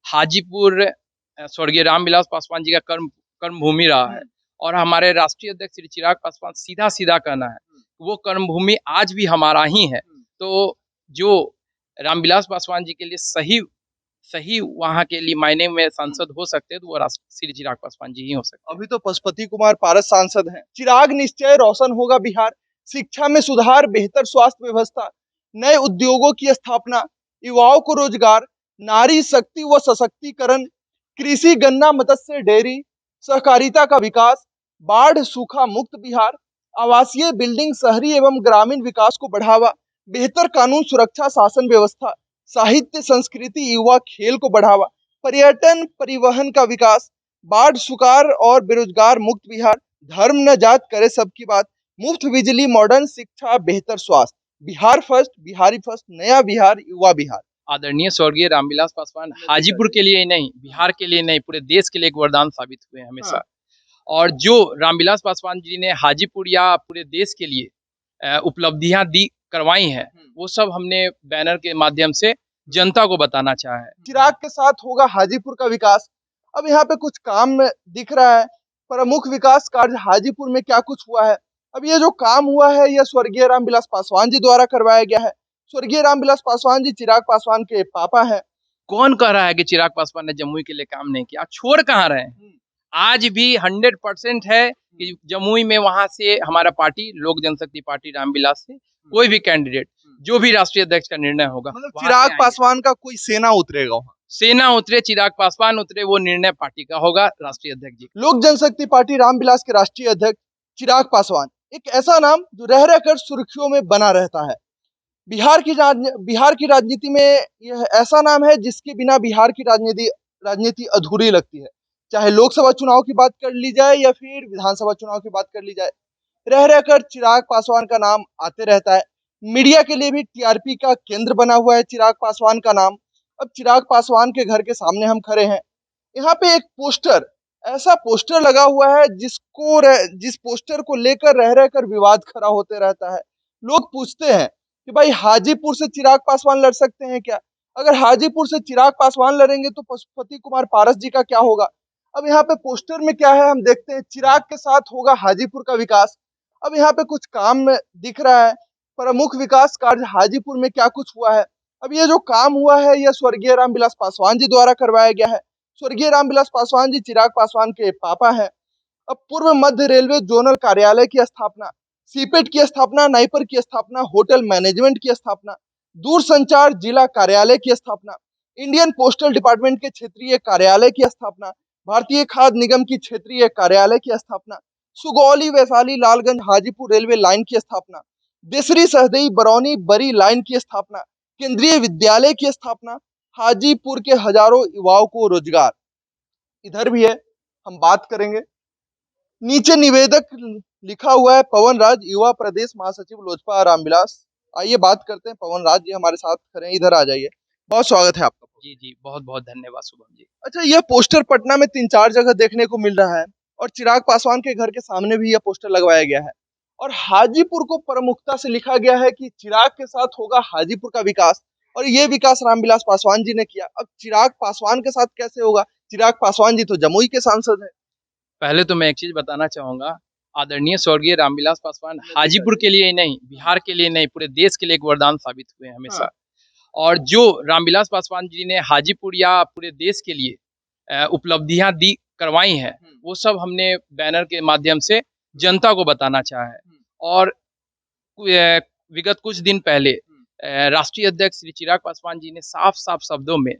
हाजीपुर स्वर्गीय रामविलास पासवान जी का कर्म भूमि रहा है और हमारे राष्ट्रीय अध्यक्ष श्री चिराग पासवान सीधा कहना है वो कर्म भूमि आज भी हमारा ही है। तो जो रामविलास पासवान जी के लिए सही वहाँ के लिए मायने में सांसद हो सकते हैं तो वो श्री चिराग पासवान जी ही हो सकते हैं। अभी तो पशुपति कुमार पारस सांसद हैं। चिराग निश्चय रोशन होगा बिहार। शिक्षा में सुधार, बेहतर स्वास्थ्य व्यवस्था, नए उद्योगों की स्थापना, युवाओं को रोजगार, नारी शक्ति व सशक्तिकरण, कृषि, गन्ना, मत्स्य, डेयरी, सहकारिता का विकास, बाढ़ सूखा मुक्त बिहार, आवासीय बिल्डिंग, शहरी एवं ग्रामीण विकास को बढ़ावा, बेहतर कानून सुरक्षा शासन व्यवस्था, साहित्य संस्कृति, युवा खेल को बढ़ावा, पर्यटन परिवहन का विकास, बाढ़ सुखाड़ और बेरोजगार मुक्त बिहार, धर्म न जात करे सबकी बात, मुफ्त बिजली, मॉडर्न शिक्षा, बेहतर स्वास्थ्य, बिहार फर्स्ट, बिहारी फर्स्ट, नया बिहार, युवा बिहार। आदरणीय स्वर्गीय रामविलास पासवान हाजीपुर के लिए ही नहीं, बिहार के लिए नहीं, पूरे देश के लिए एक वरदान साबित हुए हैं हमेशा। और जो रामविलास पासवान जी ने हाजीपुर या पूरे देश के लिए उपलब्धियां दी करवाई हैं वो सब हमने बैनर के माध्यम से जनता को बताना चाहा है। चिराग के साथ होगा हाजीपुर का विकास। अब यहाँ पे कुछ काम दिख रहा है। प्रमुख विकास कार्य हाजीपुर में क्या कुछ हुआ है। अब ये जो काम हुआ है यह स्वर्गीय रामविलास पासवान जी द्वारा करवाया गया है। स्वर्गीय रामविलास पासवान जी चिराग पासवान के पापा हैं। कौन कह रहा है कि चिराग पासवान ने जमुई के लिए काम नहीं किया? छोड़ कहाँ रहे हैं? आज भी 100% है कि जमुई में वहां से हमारा पार्टी लोक जनशक्ति पार्टी रामविलास से कोई भी कैंडिडेट जो भी राष्ट्रीय अध्यक्ष का निर्णय होगा मतलब चिराग पासवान का कोई सेना उतरेगा वहाँ। सेना उतरे, चिराग पासवान उतरे, वो निर्णय पार्टी का होगा, राष्ट्रीय अध्यक्ष जी। लोक जनशक्ति पार्टी रामविलास के राष्ट्रीय अध्यक्ष चिराग पासवान एक ऐसा नाम जो रह रहकर सुर्खियों में बना रहता है। बिहार की राजनीति में यह ऐसा नाम है जिसके बिना बिहार की राजनीति अधूरी लगती है। चाहे लोकसभा चुनाव की बात कर ली जाए या फिर विधानसभा चुनाव की बात कर ली जाए, रह रहकर चिराग पासवान का नाम आते रहता है। मीडिया के लिए भी टीआरपी का केंद्र बना हुआ है चिराग पासवान का नाम। अब चिराग पासवान के घर के सामने हम खड़े हैं। यहाँ पे एक पोस्टर, ऐसा पोस्टर लगा हुआ है जिस पोस्टर को लेकर रह रहकर विवाद खड़ा होते रहता है। लोग पूछते हैं कि भाई हाजीपुर से चिराग पासवान लड़ सकते हैं क्या? अगर हाजीपुर से चिराग पासवान लड़ेंगे तो पशुपति कुमार पारस जी का क्या होगा? अब यहाँ पे पोस्टर में क्या है हम देखते हैं। चिराग के साथ होगा हाजीपुर का विकास। अब यहाँ पे कुछ काम दिख रहा है। प्रमुख विकास कार्य हाजीपुर में क्या कुछ हुआ है। अब ये जो काम हुआ है यह स्वर्गीय रामविलास पासवान जी द्वारा करवाया गया है। स्वर्गीय रामविलास पासवान जी चिराग पासवान के पापा हैं। अब पूर्व मध्य रेलवे जोनल कार्यालय की स्थापना, सीपेट की स्थापना, नाइपर की स्थापना, होटल मैनेजमेंट की स्थापना, दूरसंचार जिला कार्यालय की स्थापना, इंडियन पोस्टल डिपार्टमेंट के क्षेत्रीय कार्यालय की स्थापना, भारतीय खाद्य निगम की क्षेत्रीय कार्यालय की स्थापना, सुगौली, वैशाली, लालगंज, हाजीपुर रेलवे लाइन की स्थापना, देसरी, सहदेई, बरौनी, बरी लाइन की स्थापना, केंद्रीय विद्यालय की स्थापना, हाजीपुर के हजारों युवाओं को रोजगार। इधर भी है, हम बात करेंगे। नीचे निवेदक लिखा हुआ है पवन राज, युवा प्रदेश महासचिव लोजपा रामविलास। आइए बात करते हैं। पवन राज जी हमारे साथ खड़े हैं, इधर आ जाइए। बहुत स्वागत है आपका। जी जी, बहुत बहुत धन्यवाद शुभम जी। अच्छा, यह पोस्टर पटना में 3-4 जगह देखने को मिल रहा है और चिराग पासवान के घर के सामने भी यह पोस्टर लगवाया गया है और हाजीपुर को प्रमुखता से लिखा गया है कि चिराग के साथ होगा हाजीपुर का विकास और ये विकास रामविलास पासवान जी ने किया। अब चिराग पासवान के साथ कैसे होगा? चिराग पासवान जी तो जमुई के सांसद हैं। पहले तो मैं एक चीज बताना चाहूंगा, आदरणीय स्वर्गीय रामविलास पासवान हाजीपुर के लिए ही नहीं, बिहार के लिए नहीं, पूरे देश के लिए एक वरदान साबित हुए हैं हमेशा। और जो रामविलास पासवान जी ने हाजीपुर या पूरे देश के लिए उपलब्धियां दी करवाई हैं वो सब हमने बैनर के माध्यम से जनता को बताना चाहा है। और विगत कुछ दिन पहले राष्ट्रीय अध्यक्ष श्री चिराग पासवान जी ने साफ साफ शब्दों में,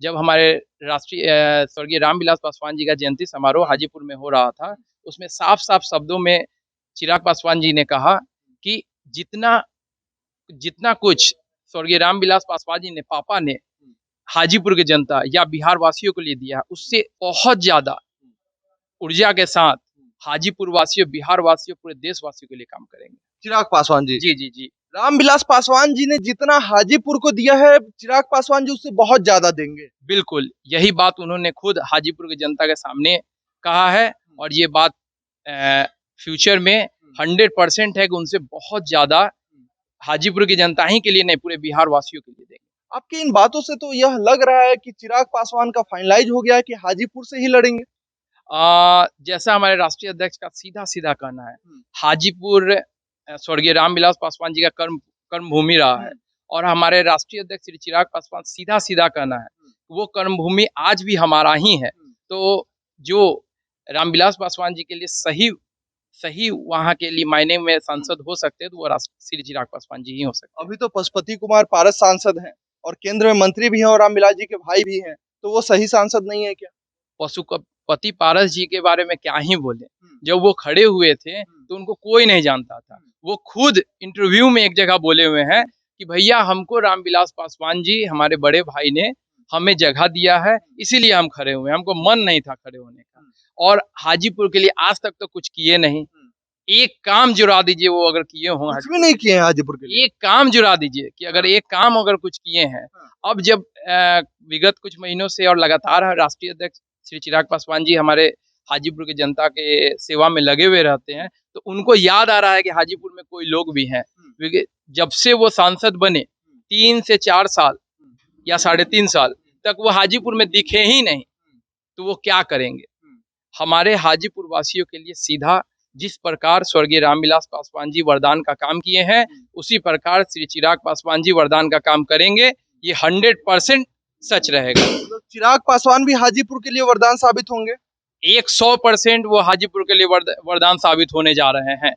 जब हमारे राष्ट्रीय स्वर्गीय रामविलास पासवान जी का जयंती समारोह हाजीपुर में हो रहा था, उसमें साफ साफ शब्दों में चिराग पासवान जी ने कहा कि जितना कुछ स्वर्गीय रामविलास पासवान जी ने, पापा ने हाजीपुर की जनता या बिहार वासियों को लिए दिया, उससे बहुत ज्यादा ऊर्जा के साथ हाजीपुर वासियों, बिहार वासियों, पूरे देशवासियों के लिए काम करेंगे। चिराग पासवान जी जी जी जी। रामविलास पासवान जी ने जितना हाजीपुर को दिया है, चिराग पासवान जी उससे बहुत ज्यादा देंगे। बिल्कुल, यही बात उन्होंने खुद हाजीपुर की जनता के सामने कहा है और ये बात फ्यूचर में 100% है कि उनसे बहुत ज्यादा हाजीपुर की जनता ही के लिए नहीं, पूरे बिहार वासियों के लिए देंगे। आपकी इन बातों से तो यह लग रहा है कि चिराग पासवान का फाइनलाइज हो गया है कि हाजीपुर से ही लड़ेंगे। जैसा हमारे राष्ट्रीय अध्यक्ष का सीधा सीधा कहना है, हाजीपुर स्वर्गीय रामविलास पासवान जी का कर्म भूमि रहा है और हमारे राष्ट्रीय अध्यक्ष श्री चिराग पासवान सीधा सीधा कहना है वो कर्म भूमि आज भी हमारा ही है। तो जो रामविलास पासवान जी के लिए सही सही वहाँ के लिए मायने में सांसद हो सकते हैं तो वो श्री चिराग पासवान जी ही हो सकते हैं। अभी तो पशुपति कुमार पारस सांसद हैं और केंद्र में मंत्री भी हैं और रामविलास जी के भाई भी हैं, तो वो सही सांसद नहीं है क्या? पशुपति पारस जी के बारे में क्या ही बोले, जब वो खड़े हुए थे तो उनको कोई नहीं जानता था। वो खुद इंटरव्यू में एक जगह बोले हुए हैं कि भैया हमको रामविलास पासवान जी हमारे बड़े भाई ने हमें जगह दिया है इसीलिए हम खड़े हुए हैं, हमको मन नहीं था खड़े होने का। और हाजीपुर के लिए आज तक तो कुछ किए नहीं। एक काम जुड़ा दीजिए वो अगर किए हों, कुछ भी नहीं किए हैं हाजीपुर के लिए। एक काम जुड़ा दीजिए कि अगर एक काम अगर कुछ किए हैं। अब जब विगत कुछ महीनों से और लगातार राष्ट्रीय अध्यक्ष श्री चिराग पासवान जी हमारे हाजीपुर की जनता के सेवा में लगे हुए रहते हैं तो उनको याद आ रहा है कि हाजीपुर में कोई लोग भी हैं। क्योंकि जब से वो सांसद बने 3 से 4 साल या 3.5 साल तक वो हाजीपुर में दिखे ही नहीं, तो वो क्या करेंगे? हमारे हाजीपुर वासियों के लिए सीधा जिस प्रकार स्वर्गीय रामविलास पासवान जी वरदान का काम किए हैं उसी प्रकार श्री चिराग पासवान जी वरदान का काम करेंगे, ये 100% सच रहेगा। तो चिराग पासवान भी हाजीपुर के लिए वरदान साबित होंगे। 100% वो हाजीपुर के लिए वरदान साबित होने जा रहे हैं।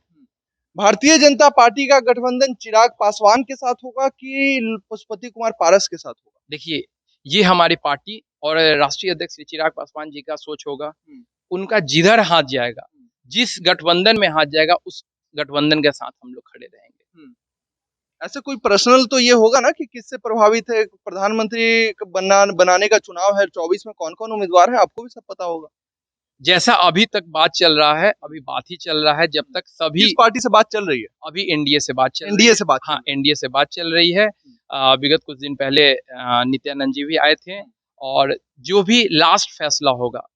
भारतीय जनता पार्टी का गठबंधन चिराग पासवान के साथ होगा कि पशुपति कुमार पारस के साथ होगा? देखिए, ये हमारी पार्टी और राष्ट्रीय अध्यक्ष श्री चिराग पासवान जी का सोच होगा। उनका जिधर हाथ जाएगा, जिस गठबंधन में हाथ जाएगा उस गठबंधन के साथ हम लोग खड़े रहेंगे। ऐसे कोई पर्सनल तो ये होगा ना कि किससे प्रभावित है? प्रधानमंत्री बनाने का चुनाव है 24 में, कौन कौन उम्मीदवार है आपको भी सब पता होगा। जैसा अभी तक बात चल रहा है, अभी बात ही चल रहा है। जब तक सभी किस पार्टी से बात चल रही है? अभी एनडीए से बात चल एनडीए से बात, हाँ एनडीए से बात चल रही है। विगत कुछ दिन पहले नित्यानंद जी भी आए थे और जो भी लास्ट फैसला होगा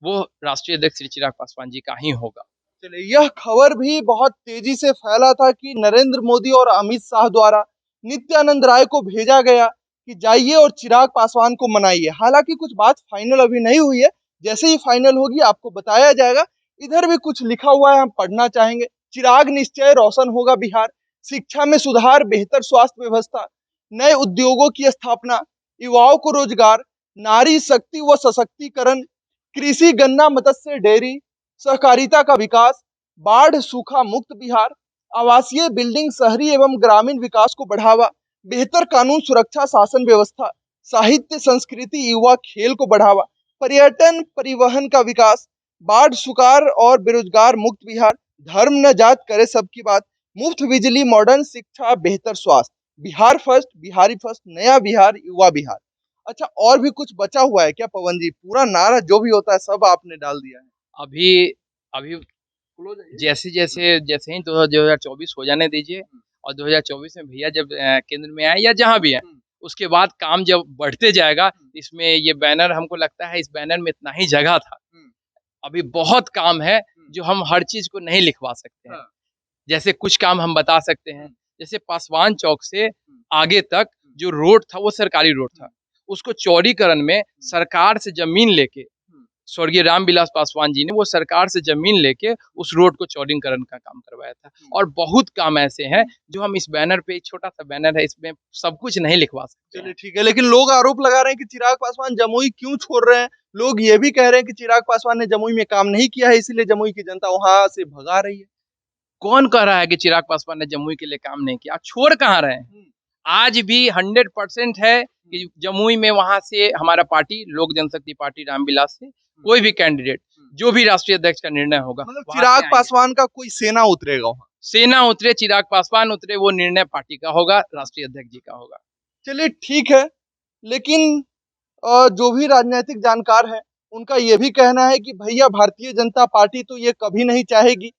वो राष्ट्रीय अध्यक्ष श्री चिराग पासवान जी का ही होगा। चलिए, यह खबर भी बहुत तेजी से फैला था कि नरेंद्र मोदी और अमित शाह द्वारा नित्यानंद राय को भेजा गया कि जाइए और चिराग पासवान को मनाइए। हालांकि कुछ बात फाइनल अभी नहीं हुई है, जैसे ही फाइनल होगी आपको बताया जाएगा। इधर भी कुछ लिखा हुआ है, हम पढ़ना चाहेंगे। चिराग निश्चय रोशन होगा बिहार, शिक्षा में सुधार, बेहतर स्वास्थ्य व्यवस्था, नए उद्योगों की स्थापना, युवाओं को रोजगार, नारी शक्ति व सशक्तिकरण, कृषि, गन्ना, मत्स्य, डेयरी, सहकारिता का विकास, बाढ़ सूखा मुक्त बिहार, आवासीय बिल्डिंग, शहरी एवं ग्रामीण विकास को बढ़ावा, बेहतर कानून सुरक्षा शासन व्यवस्था, साहित्य संस्कृति, युवा खेल को बढ़ावा, पर्यटन परिवहन का विकास, बाढ़ सुखाड़ और बेरोजगार मुक्त बिहार, धर्म न जात करे सबकी बात, मुफ्त बिजली, मॉडर्न शिक्षा, बेहतर स्वास्थ्य, बिहार फर्स्ट, बिहारी फर्स्ट, नया बिहार, युवा बिहार। अच्छा, और भी कुछ बचा हुआ है क्या पवन जी? पूरा नारा जो भी होता है सब आपने डाल दिया है। अभी जैसे जैसे जैसे ही 2024 हो जाने दीजिए और 2024 में भैया जब केंद्र में आए या जहां भी है उसके बाद काम जब बढ़ते जाएगा। इसमें ये बैनर हमको लगता है इस बैनर में इतना ही जगह था, अभी बहुत काम है जो हम हर चीज को नहीं लिखवा सकते हैं। जैसे कुछ काम हम बता सकते हैं, जैसे पासवान चौक से आगे तक जो रोड था वो सरकारी रोड था, उसको चौड़ीकरण में सरकार से जमीन लेके स्वर्गीय रामविलास पासवान जी ने वो सरकार से जमीन लेके उस रोड को चौड़ीकरण का काम करवाया था। और बहुत काम ऐसे हैं जो हम इस बैनर पे, छोटा सा बैनर है, इसमें सब कुछ नहीं लिखवा सकते। चलिए ठीक है, लेकिन लोग आरोप लगा रहे हैं कि चिराग पासवान जमुई क्यों छोड़ रहे हैं। लोग ये भी कह रहे हैं कि चिराग पासवान ने जमुई में काम नहीं किया है, इसीलिए जमुई की जनता वहां से भगा रही है। कौन कह रहा है कि चिराग पासवान ने जमुई के लिए काम नहीं किया? छोड़ कहाँ रहे हैं? आज भी 100% है कि जमुई में वहां से हमारा पार्टी लोक जनशक्ति पार्टी रामविलास से कोई भी कैंडिडेट, जो भी राष्ट्रीय अध्यक्ष का निर्णय होगा, मतलब चिराग पासवान का कोई सेना उतरेगा वहां? सेना उतरे, चिराग पासवान उतरे, वो निर्णय पार्टी का होगा, राष्ट्रीय अध्यक्ष जी का होगा। चलिए ठीक है, लेकिन जो भी राजनीतिक जानकार है उनका ये भी कहना है कि भैया भारतीय जनता पार्टी तो ये कभी नहीं चाहेगी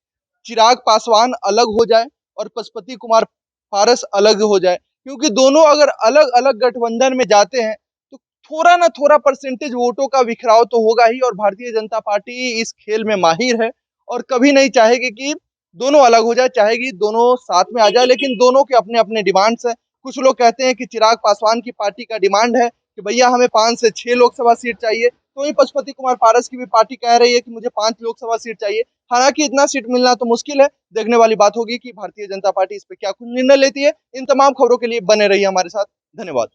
चिराग पासवान अलग हो जाए और पशुपति कुमार पारस अलग हो जाए, क्योंकि दोनों अगर अलग अलग गठबंधन में जाते हैं तो थोड़ा ना थोड़ा परसेंटेज वोटों का बिखराव तो होगा ही। और भारतीय जनता पार्टी इस खेल में माहिर है और कभी नहीं चाहेगी कि दोनों अलग हो जाए, चाहेगी दोनों साथ में आ जाए। लेकिन दोनों के अपने अपने डिमांड्स है, कुछ लोग कहते हैं कि चिराग पासवान की पार्टी का डिमांड है कि भैया हमें 5 से 6 लोकसभा सीट चाहिए, तो वहीं पशुपति कुमार पारस की भी पार्टी कह रही है कि मुझे 5 लोकसभा सीट चाहिए। हालांकि इतना सीट मिलना तो मुश्किल है, देखने वाली बात होगी कि भारतीय जनता पार्टी इस पर क्या कुछ निर्णय लेती है। इन तमाम खबरों के लिए बने रहिए हमारे साथ। धन्यवाद।